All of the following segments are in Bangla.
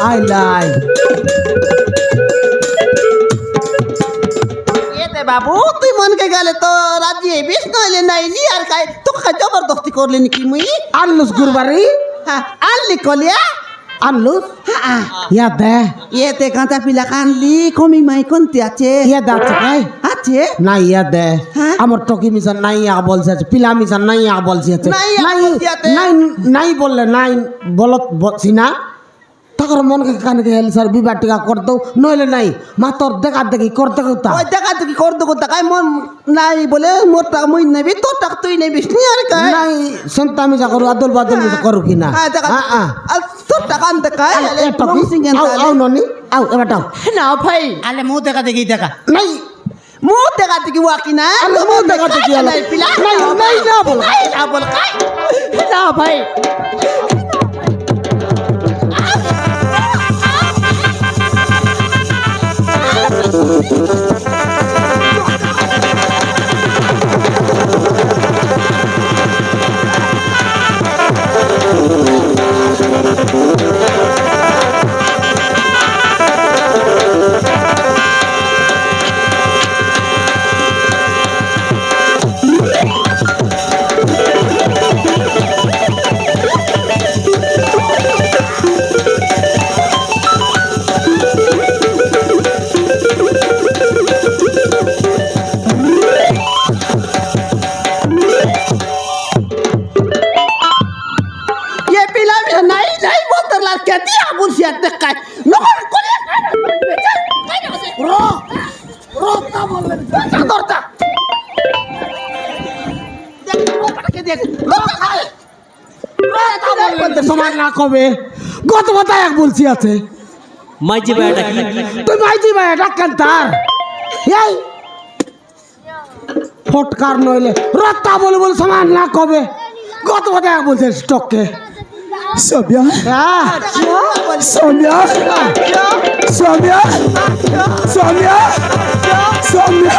আইলাই এতে বাবু তুই মনকে গেলে তো রাজি হইবিস নইলে নাইলি আর খাই তোকে জবরদস্তি করলি নাকি মুই আনলুস গুরবারি হ্যাঁ আনলি কলিয়া আনলুস হ্যাঁ ইয়া দে এতে কাঁচা পিলা কানলি কমি মাই কোনটি আছে ইয়া দে আছে কাই আছে না ইয়া দে হ্যাঁ? আমার টকি মিশন নাই ইয়া বলছে আছে পিলা মিশন নাই ইয়া বলছে আছে নাই ইয়া বলছে আছে। নাই নাই বললে নাই বলত বলছি না তখন মনকে কানে গেল স্যার বিবাহ টিকা করতো নইলে নাই মা তোর দেখা দেখি করতে কোথা ওই দেখা তুই কর দো তাকাই মন নাই বলে মোর টাকা মুই নেবি তোর টাকা তুই নেবিস নি আর কাই নাই সন্তা মিশা করু আদল বাদল মিশা করু কিনা হ্যাঁ দেখা আর তোর টাকা আনতে কাই এ টকি আও ননি আও এবার টাও না ভাই আলে মু দেখা দেখি দেখা নাই মো দেখা তুই ওয়াকি না আলে মো দেখা দেখি আলে নাই পিলা নাই নাই না বল নাই না বল কাই না ভাই সমাজ না কবে গত কথা এক বলছি আছে মাইজি বেটা কি তুই মাইজি ভাই ডাক্তার তার এই ফটকার নইলে রত্তা বলে বলে সমাজ না কবে গত কথা এক বলছে স্টককে Sonia, হ্যাঁ Sonia, Sonia, Sonia, Sonia.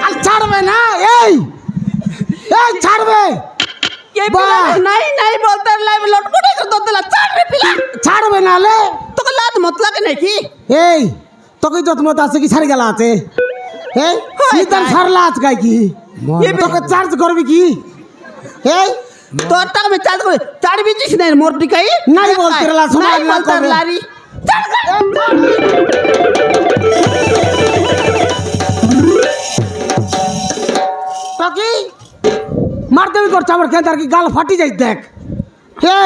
আর ছাড়বে না এই এই ছাড়বে নাই নাই বলতে লাইভ লটপটে করে দলা চার রে পিলা ছাড়বে না লে তোকে লাদ মত লাগে নাকি এই তোকে যত মত আছে কি ছাড়ি গেলা আছে এই হয় নিতার তাই। ছাড়লা আজ গাই কি তোকে চার্জ করবি কি এই তোর টাকা আমি চার্জ করে চার বিচিস নাই মোর দিকাই নাই বলতে লা, সমাজ নাই না বলতে করবে। লারি চার তোকে মারতে বি করছে আমার খেতার কি গাল ফাটি যাই দেখ হে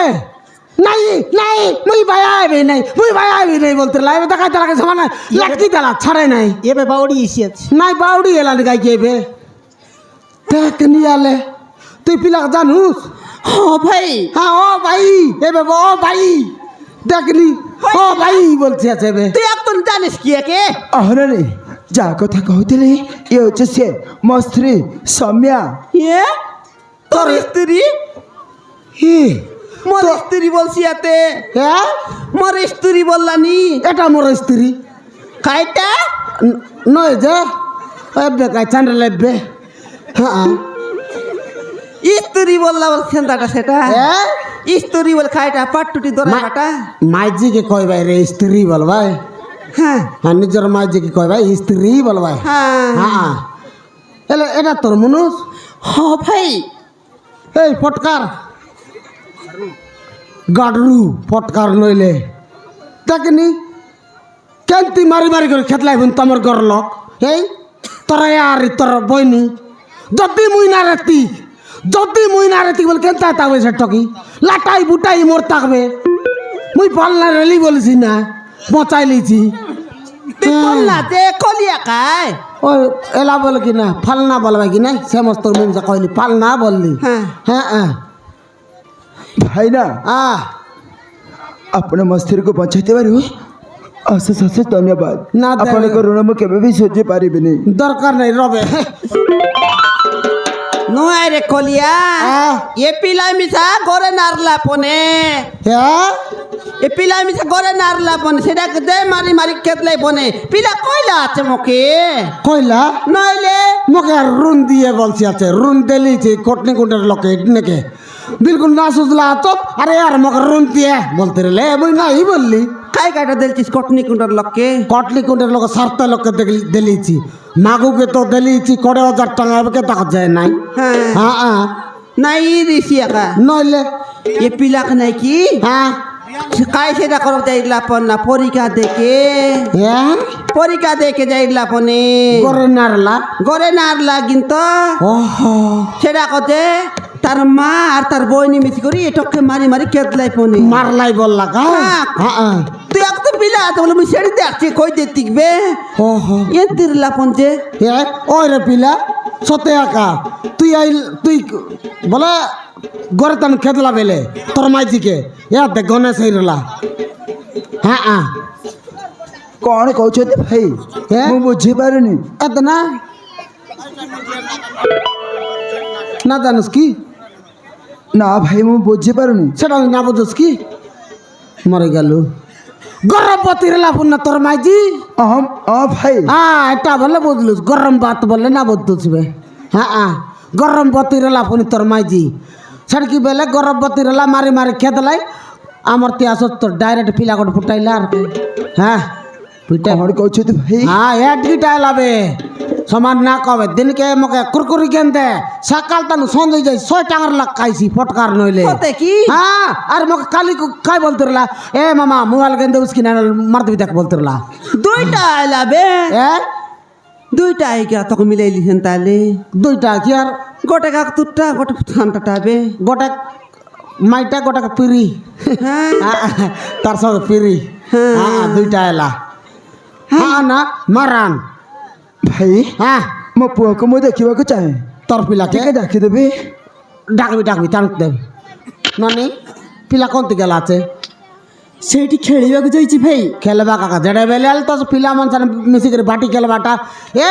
নাই নাই মুই ভাই আইবে নাই মুই ভাই আইবে নাই বলতে লাইবে দেখা তারা সমান লাগতি তালা ছাড়ে নাই এবে বাউড়ি এসিয়াছে নাই বাউডি এলা গাই কেবে দেখ নিয়ালে তুই পিলা জানুস ও ভাই হ্যাঁ ও ভাই এবে ও ভাই দেখনি ও ভাই বলছে আছে এবে তুই একদম জানিস কি একে আহরে যা কথা কହୁଥିଲି ইয়ে হচ্ছে সে ମୋ ସ୍ତ୍ରୀ ସୌମ୍ୟା এ তোর স্ত্রী হি মোর স্ত্রী বলছি এতে হ্যাঁ মোর স্ত্রী বললানি এটা মোর স্ত্রী কাইটা নয় যে এবে কাই চান্ডা লেবে হ্যাঁ স্ত্রী বললা বলছেন দাটা সেটা হ্যাঁ স্ত্রী বল খাইটা পাট্টুটি দরাটা মাইজিকে কয় ভাই রে স্ত্রী বল ভাই হ্যাঁ হ্যাঁ নিজের মাইজিকে কয় ভাই স্ত্রী বল ভাই হ্যাঁ হ্যাঁ এলে এটা তোর মনুষ হ ভাই এই ফটকার গাডরু ফটকার নইলে দেখনি কেন তুই মারি মারি করে খেতলাই বোন তোমার ঘর লোক এই তোরা আর তোর বইনি যদি মুই না রেতি বল কেন তাই থাকবে সে টকি লাটাই বুটাই মোর থাকবে মুই পাল্লা রেলি বলছি না বচাই লিছি তুই বললা যে কলিয়া খায় ওই এলা বলে কি না ফালনা বলবে কি না সমস্ত মুই যা কইলি ফালনা বললি হ্যাঁ হ্যাঁ হ্যাঁ ଭାଇନା ଆପଣ ମୋ ସ୍ତ୍ରୀକୁ ବଞ୍ଚାଇଥିବାରୁ ଅଶେଷ ଅଶେଷ ଧନ୍ୟବାଦ ନା, ଆପଣଙ୍କ ଋଣ ମୁଁ କେବେ ବି ସୁଝି ପାରିବିନି দরকার নাই রবে নয় রে কলিয়া এ পিলাই মিশা গড়ে নারলা পনে হ্যাঁ এ পিলাই মিশা গড়ে নারলা পনে সেটাকে দে মারি মারি কেতলাই পনে পিলা কইলা আছে মোকে কইলা নইলে মোকে আর রুন দিয়ে বলছি আছে রুন দিলিছি কটনি কুন্ডের লোকে নাকি বিলকুল না সুজলা তো আরে আর মোকে রুন দিয়ে বলতে রে মুই নাই বললি কাই কাটা দিলছিস কটনি কুন্ডার লোককে কটলি কুন্ডের লোক সারটা লোককে দিলিছি মাগুকে তো দিলিছি 20,000 টাকা এবারে টাকা যায় নাই হ্যাঁ হ্যাঁ হ্যাঁ নাই দিছি একা নইলে এ পিলাক নাই কি হ্যাঁ কাই সেটা করব যাইলা পন না পরীক্ষা দেখে হ্যাঁ পরীক্ষা দেখে যাইলা পনে করে নারলা গড়ে নারলা কিন্তু ওহো সেটা কতে তার মা আর তার বইনি মিছি করি এটকে মারি মারি কেতলাই পনে মারলাই বললা কা হ্যাঁ। হ্যাঁ হ্যাঁ তুই এক তো পিলা তো বলে মুই সেড়ি দেখছি কই দে তিকবে ওহো এ তিরলা পঞ্চে এ ওই রে পিলা সতে একা তুই আইল তুই বলে গড়ে তান খেতলা বেলে তোর মাইজিকে এ দেখ গণেশ হইরলা হ্যাঁ হ্যাঁ କ'ଣ କହୁଛନ୍ତି ଭାଇ ହେ? ମୁଁ ବୁଝିପାରୁନି এত না না জানিস কি ନା ଭାଇ ମୁଁ ବୁଝିପାରୁନି সেটা না বুঝিস কি মরে গেল গর্ভবতী রেলা না তোর মাইজি ହଁ ଭାଇ হ্যাঁ এটা বলে বুঝলুস গরম ভাত বললে না বুঝতুস বে হ্যাঁ হ্যাঁ গরমবতী রেলা পুনি তোর মাইজি সেটা কি বেলে গর্ভবতী রেলা মারি মারি খেদলাই আমার তিয়া তোর ডাইরেক্ট পিলা কোট ফুটাইলা আর কি। হ্যাঁ ফুটা କ'ଣ କହୁଛନ୍ତି ଭାଇ হ্যাঁ এডগিটা লাবে সমান না কবে দিনকে মকে কুরকুরি কেন দে সকাল তানু সন্ধ্যে যাই 6 টাকার লাগ খাইছি ফটকার নইলে কতে কি হ্যাঁ আর মকে কালি খাই বলতে রলা এ মামা মোবাইল কেন দেবস কিনা মার দিবি দেখ বলতে রলা দুইটা আইলাবে এ দুইটা আইগা তোকে মিলাইলি হেন তাহলে দুইটা কি আর গোটা কাক তুটটা গোটা ঠান্ডাটা হবে গোটা মাইটা গোটা পিরি হ্যাঁ তার সঙ্গে পিরি হ্যাঁ। হ্যাঁ দুইটা এলা হ্যাঁ না মারান ଭାଇ হ্যাঁ ମୋ ପୁଅକୁ ମୁଁ ଦେଖିବାକୁ ଚାହେଁ তোর পিলাকে ଟିକେ ଡାକିଦେବି ডাকবি ডাকবি টান দেবি নানি পিলা কোনটি গেল আছে ସେଇଠି ଖେଳିବାକୁ ଯାଇଛି ଭାଇ খেলবা কাকা যেটা বেলে আল তো পিলা মান সাথে মিশি করে বাটি খেলবাটা এ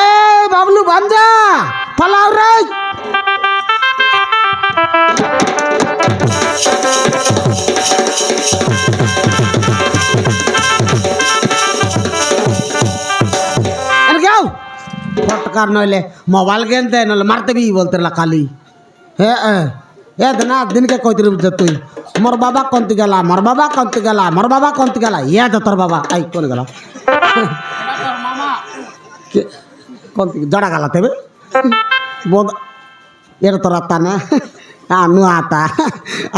বাবলু বাঞ্জা পালাও রে এর গাও ফটকার নইলে মোবাইল গেন দে নলে মারতে বি বলতে লা কালি হে এ না দিনকে কইতে বুঝ তুই মোর বাবা কোনটি গেলা মোর বাবা কোনটি গেলা মোর বাবা কোনটি গেলা ইয়া তো তোর বাবা আই কোন গেল কোনটি জড়া গেলা তেবে বোধ এর তোর আতা না হ্যাঁ নু আতা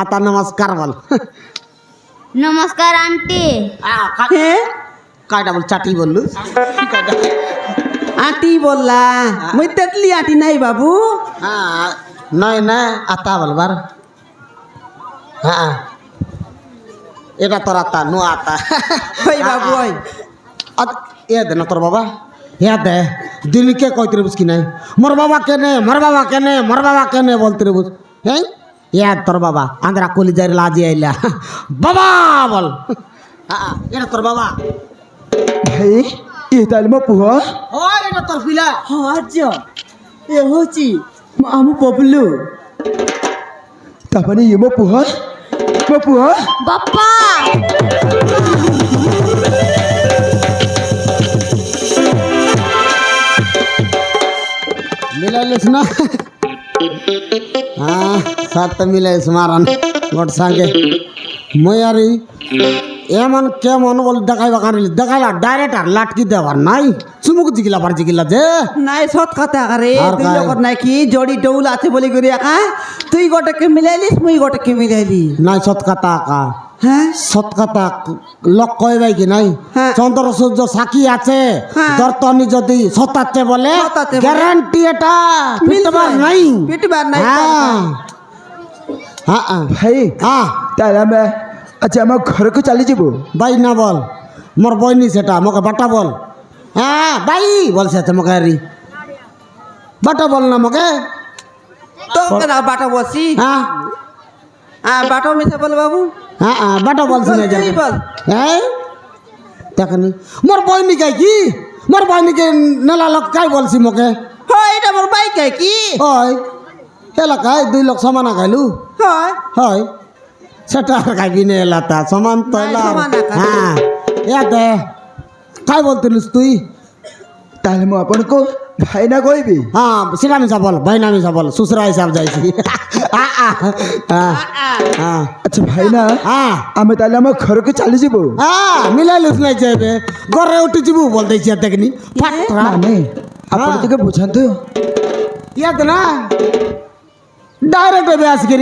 আতা নমস্কার বল নমস্কার আন্টি হ্যাঁ কাইটা বল চাটি বললু আটি বললা মুই তেতলি আটি নাই বাবু হ্যাঁ নয় না আতা বলবার হ্যাঁ এটা তোর আতা নু আতা ওই বাবু ওই এ দে না তোর বাবা এ দে দিনকে কইতে বুঝ কি নাই মোর বাবা কেনে মোর বাবা কেনে মোর বাবা কেনে বলতে বুঝ হ্যাঁ এ তোর বাবা আন্দ্রা কলি যাই লাজি আইলা বাবা বল হ্যাঁ এটা তোর বাবা ଭାଇ ଇଏ ତାହେଲେ ମୋ ପୁଅ ও এটা তোর পিলা ହଁ ଆର୍ଯ୍ୟ ଏ ହେଉଛି ଆମ ବବଲୁ ତାମାନେ ଇଏ ମୋ ପୁଅ ମୋ ପୁଅ বাপ্পা মিলাইলিস না হ্যাঁ সাথে মিলাইস মারান গোট সঙ্গে মই আর এমন কেমন বল দেখাইবা কানিলি দেখাইলা ডাইরেক্ট আর লাটকি দেওয়ার নাই চুমুক জিগিলা বার জিগিলা যে নাই সৎ কথা আরে আর তুই কাই? লগত নাই কি জড়ি ডৌল আছে বলি করি একা তুই গোটাকে মিলাইলিস মুই গোটাকে মিলাইলি নাই সৎকাতা আকা হ্যাঁ সৎকাতা লক কইবাই কি নাই হ্যাঁ। চন্দ্র সূর্য সাক্ষী আছে হ্যাঁ। দর্তনি যদি সতাচ্ছে বলে সতাচ্ছে বলে। গ্যারান্টি এটা পিটবার মিলছে। নাই পিটবার নাই, হ্যাঁ হ্যাঁ হ্যাঁ ଭାଇ হ্যাঁ ତାହେଲେ ଆମେ ଆଜି ଆମ ଘରକୁ ଚାଲିଯିବୁ বাই না বল মোর বইনি সেটা মোকে বাটা বল হ্যাঁ বাই বলছে তো মোকে আরি বাটা বল না মোকে তোকে না বাটা বসি হ্যাঁ হ্যাঁ বাটাও মিশা বল বাবু হ্যাঁ হ্যাঁ বাটা বলছি না তুই বল হ্যাঁ দেখনি মোর বইনি গাই কি মোর বইনিকে নেলা লোক কাই বলছি মোকে হয় এটা মোর বাইক কি ওই এলাকায় 2 লাখ সমানা খাইলু হয় হয় সেটা আর খাইবি না এলাকা সমান তো নাই, এলা সমান না খাবি। হ্যাঁ ইয়াতে কাই বলতিলিস তুই তাহলে ମୁଁ ଆପଣଙ୍କୁ ଭାଇନା କହିବି হ্যাঁ সেটা আমি বল ভাই না আমি বল সুসরা হিসাব যাইছি হ্যাঁ ଆଚ୍ଛା ଭାଇନା হ্যাঁ ଆମେ ତାହେଲେ ଆମ ଘରକୁ ଚାଲିଯିବୁ হ্যাঁ মিলাইলিস নাই যাইবে ঘরে উঠি ଯିବୁ বল ଦେଇছি দেখনি ফাটরা ମାନେ ଆପଣ ହଁ। ଟିକେ ବୁଝାନ୍ତୁ ইয়াতে না ডাইরেক্ট এবে আসিকি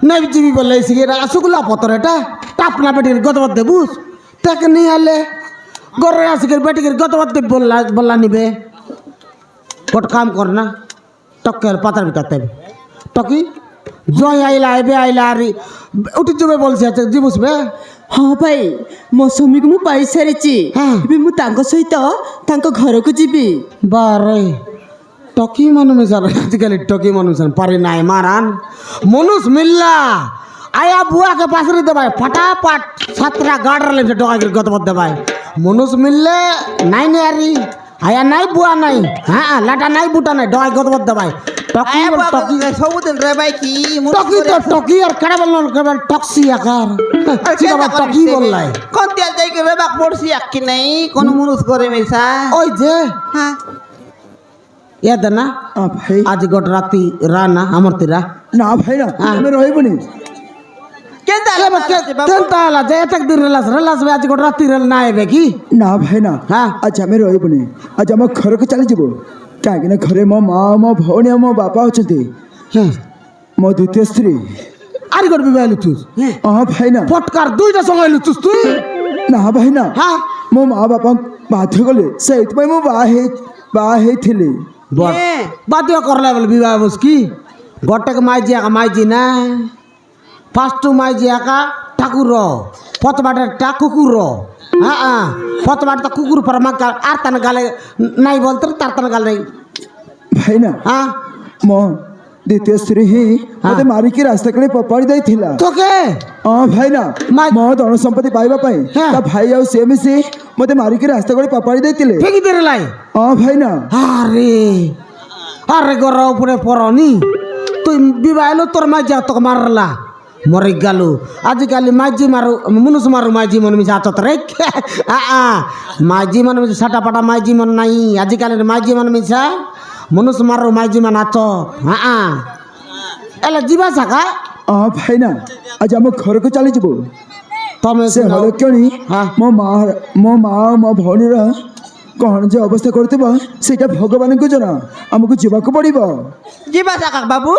নেই যাবি বলে এসিকি আসুগুলা পতর এটা টাপনা বেটির গতবাদ দেবুস তাকে নিয়ে আলে ঘরে আসিকি বেটিকে গতবাদ দেব বললা নিবে গোট কাম কর না টকের পাতার ভিতর দেবে টকি জয় আইলা এবে আইলা আর উঠি যাবে বলছে ଯିବୁস বে ହଁ ଭାଇ ମୋ ସ୍ୱାମୀକୁ ମୁଁ ପାଇସାରିଛି ହଁ। ଏବେ ମୁଁ ତାଙ୍କ ସହିତ ତାଙ୍କ ଘରକୁ ଯିବି বারে টকি মানুষ মিশার আজকালি টকি মানুষ পারি নাই মারান মনুষ মিল্লা আয়া বুয়াকে পাশরি দেবাই ফটাফট 7টা গাড়র লেছে টকাকে গতবদ দেবাই মনুষ মিললে নাই নে আরি আয়া নাই বুয়া নাই হ্যাঁ লাটা নাই বুটা নাই ডগাই গতবদ দেবাই টকি আয়া বল বাবা, টকি ସବୁদিন রে ভাই কি টকি তো টকি আর কেডা বলন কেবল টক্সি আকার ঠিক আবার টকি বললাই কোন তেল যাই রে বাক পড়ছি আকি নাই কোন মনুষ করে মেসা ওই যে হ্যাঁ ইয়াদ না ଭାଇ আজ গোট রাতি রানা আমার তিরা ନା ଭାଇନା ଆମେ ରହିବୁନି কেনতা এবার কেনতা হলা যে এত দিন রেলাস আজ গোট রাতি রেল না এবে কি ନା ଭାଇନା হ্যাঁ ଆଜି ଆମେ ରହିବୁନି ଆଜି ଆମ ଘରକୁ ଚାଲିଯିବୁ କାହିଁକି ନା ଘରେ ମୋ ମା ମୋ ଭଉଣୀ ଆଉ ମୋ ବାପା ଅଛନ୍ତି হ্যাঁ ମୋ ଦ୍ୱିତୀୟ ସ୍ତ୍ରୀ আর গোট বিবাহ লুচুস ହଁ ଭାଇନା পটকার দুইটা সঙ্গে লুচুস তুই ନା ଭାଇନା হ্যাঁ ମୋ ମା ବାପା ବାଧ୍ୟ କଲେ ସେଇଥିପାଇଁ ମୁଁ ବାହା ହେଇଥିଲି বল বাধ্য করলে বলে বিবাহ বস কি গড়টাকে মাইজি একা মাইজি না ফার্স্ট মাইজি একা ঠাকুর পতবাটা কুকুর হ্যাঁ পতবাটা কুকুর পর মাকা আর তার গালে নাই বলতে তার তার গালে ଭାଇନା হ্যাঁ ମୋ ଦ୍ୱିତୀୟ ସ୍ତ୍ରୀ ହିଁ ମୋତେ ମାରିକି ରାସ୍ତା କଡ଼େ ଫୋପାଡ଼ି ଦେଇଥିଲା তোকে ହଁ ଭାଇନା ମା- ମୋ ଧନ ସମ୍ପତ୍ତି ପାଇବା ପାଇଁ ହଁ। ତା ଭାଇ ଆଉ ସେ ମିଶି ମୋତେ ମାରିକି ରାସ୍ତା କଡ଼େ ଫୋପାଡ଼ି ଦେଇଥିଲେ ফেঁকি দিয়ে লাই ହଁ ଭାଇନା আরে আরে গর উপরে পড়নি তুই বিবাহ এলো তোর মাঝি তোকে মারলা মরে গেল আজকালি মাঝি মারু মনুষ মারু মাঝি মন মিশে আচত রে মাঝি মন মিশে সাটা পাটা মাঝি মন নাই আজকালের মাঝি মন মিশা মনুষ মারু মাঝি মান আচ এলা ଯିବା শাখা ହଁ ଭାଇନା ଆଜି ଆମ ଘରକୁ ଚାଲିଯିବୁ ତମେ ସେ ହଳକ୍ଷଣୀ ହଁ। ମୋ ମା ଆଉ ମୋ ଭଉଣୀର କ'ଣ ଯେ ଅବସ୍ଥା କରୁଥିବ ସେଇଟା ଭଗବାନଙ୍କୁ ଜଣା ଆମକୁ ଯିବାକୁ ପଡ଼ିବ ଯିବା ସାକା ବାবু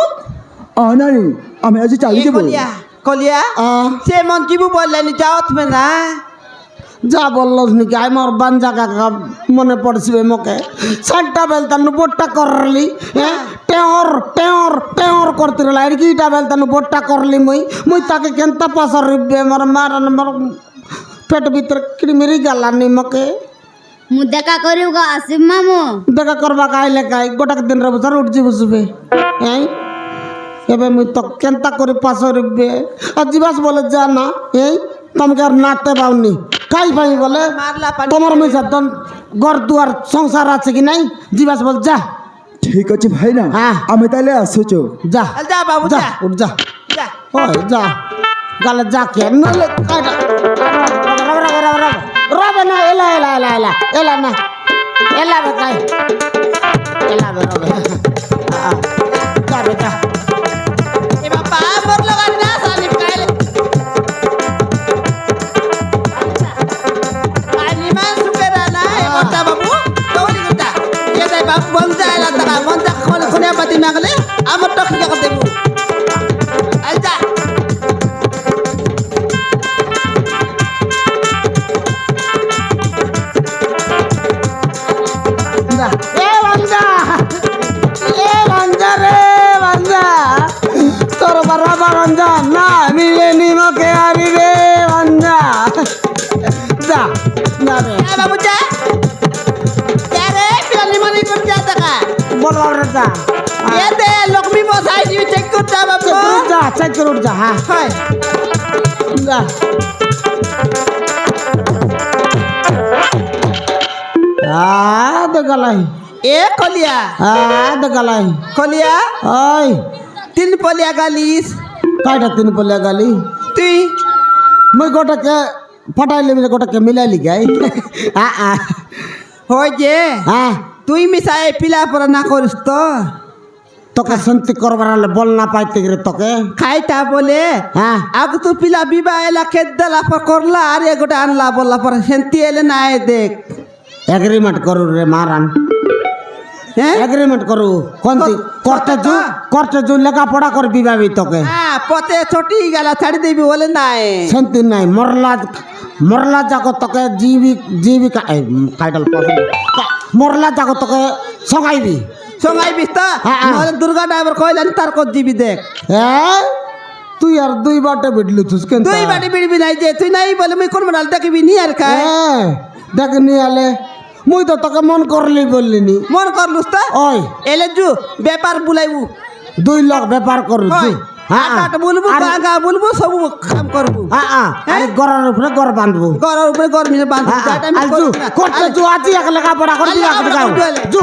ହଁ ନାରୀ ଆମେ ଆଜି ଚାଲିଯିବୁ কলিয়া কলিয়া সে মন জিবু বললেনি যাও তুমি না যা বললস নাকি আমার বাঞ্জা কাকা মনে পড়ছিবে মোকে সাতটা বেলতানু বোটটা করলি টেওর টেওর টেওর করতে রলা আর কিটা বেলতানু বোটটা করলি মুই তাকে কেনতা পাসর রিবে আমার মার আমার পেট ভিতরে কিড়মিরি গালানি মোকে ମୁଁ ଦେଖା କରିବୁ କା ଆସିବ ମାମୁଁ দেখা করবা কাইলে কাই গোটাক দিন রে বছর উঠছি বসবে হ্যাঁ এবে মুই তো কেনতা করে পাসর রিবে আর জিবাস বলে যা না এই তোমাকে আর নাতে পাওনি কাই পাই বলে মারলা পানি তোমার মিশা তন ঘর দুয়ার সংসার আছে কি নাই জিবাস বল যা ଠିକ ଅଛି ଭାଇନା ହଁ। ଆମେ ତାହେଲେ ଆସୁଛୁ যা যা বাবু যা যা উঠ যা যা ওই যা গালে যা কে নলে কাটা রবে না এলা এলা এলা এলা এলা না এলা বে কাই এলা বে রবে যা বে যা এ বাবা মোর লগা না সালিম কাইলে কাইলি মান সুকেরা না এ মোটা বাবু দৌড়ি গুটা এ দাই বাপ বন যায়লা তারা মন যা কোন কোনে পাতি মাগলে আমার টক জায়গা দেবু আলজা যা এ বাঞ্জা রে বাঞ্জা তোর বাবা বাঞ্জা না মিলে নিমকে আবি রে বাঞ্জা যা না রে এ বাবু যা যা রে পিলানি মানি কোন যা টাকা বল রে যা এ দে লক্ষ্মী মশাই জি চেক করতে বাবু যা চেক করে উঠ যা হ্যাঁ হয় যা দেখালাই এ কলিয়া দেখালাই কলিয়া ওই তিন পলিয়া গালিস কয়টা 3 পলিয়া গালি তুই মই গোটাকে ফটাইলে মিলে গোটাকে মিলাইলি গাই হয় যে হ্যাঁ তুই মিশাই পিলা পরা না করিস তো তোকে শান্তি করবার হলে বল না পাইতে গেলে তোকে খাইতা বলে হ্যাঁ আগ তো পিলা বিবাহ এলা খেত দেলা পর করলা আর এগোটা আনলা বললা পর সেন্তি এলে না দেখ এগ্রিমেন্ট করু রে মারান হ্যাঁ এগ্রিমেন্ট করু কোনটি করতে জু লেখাপড়া করবি ভাবি তোকে হ্যাঁ পথে ছটি গেলা ছাড়ি দিবি বলে নাই শান্তি নাই মরলা যাকো তোকে জীবিকা টাইটেল মরলা যাকো তোকে সগাইবি সঙ্গাই বিস্তা হ্যাঁ, হ্যাঁ। নহলে দুর্গা ড্রাইভার কইলেন তার কত দিবি দেখ হ্যাঁ তুই আর 2 বাটে বিটলি তুই কেন তুই বাড়ি বিড়বি নাই যে তুই নাই বলে মুই কোন ডাল দেখিবি নি আর খাই হ্যাঁ দেখ নি আলে মুই তো তোকে মন করলি বললিনি মন করলুস তা ওই এলে জু ব্যাপার বুলাইবু 2 লাখ ব্যাপার করু হয় আট বলবু বাগা বলবু সব কাম করবু আরে গড়ার উপরে গড় বাঁধবো গরর উপরে গরম বাঁধবু করতে জু আজি এক লেখাপড়া করবি জু